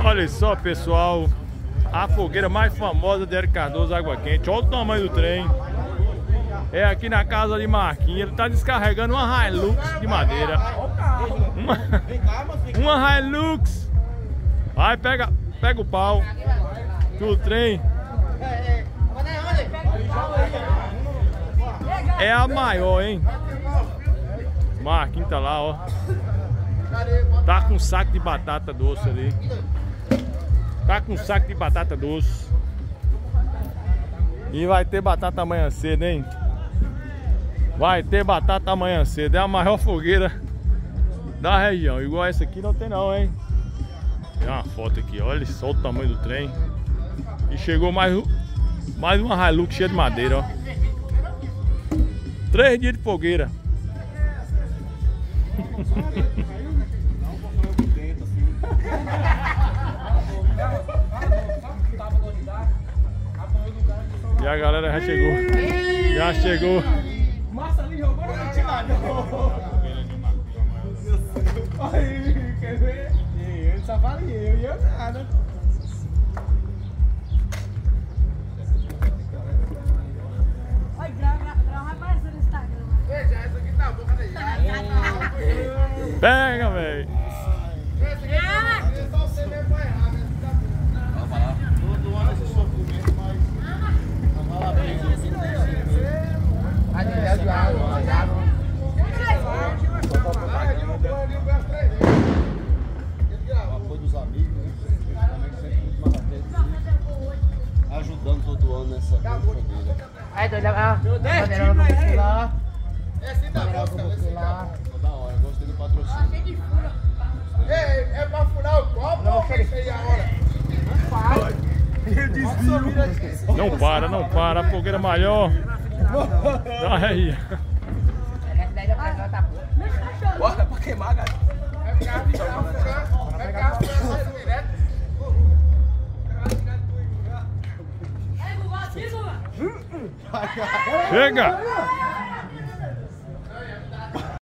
Olha só, pessoal, a fogueira mais famosa de Érico Cardoso, Água Quente. Olha o tamanho do trem. É aqui na casa de Marquinhos. Ele tá descarregando uma Hilux de madeira. Uma Hilux. Vai, pega o pau. Que o trem é a maior, hein? Marquinhos tá lá, ó. Tá com um saco de batata doce ali. Tá com um saco de batata doce. E vai ter batata amanhã cedo, hein? Vai ter batata amanhã cedo. É a maior fogueira da região. Igual essa aqui não tem não, hein? Tem uma foto aqui, olha só o tamanho do trem. E chegou mais uma Hilux cheia de madeira, ó. 3 dias de fogueira. E a galera já chegou. Já chegou. Massa ali jogou no ventilador. Aí, quer ver? Ele só fala eu e eu nada. Oi, grava aparecer no Instagram. Veja, essa aqui tá boa, né? Pega, velho. Só você mesmo vai errar, né? Vai lá. Todo ano esse sofrimento, mas... Vai lá, bem. Apoio dos amigos, também sempre muito mais atento, ajudando todo ano nessa fogueira. Aí, doido, ó. É assim da bosta, esse cara. Da hora, gostei do patrocínio. É pra furar o copo ou é isso aí a hora? Não para, não para. A fogueira maior. Aí. Bora pra queimar, galera. É carro de carro direto. Chega!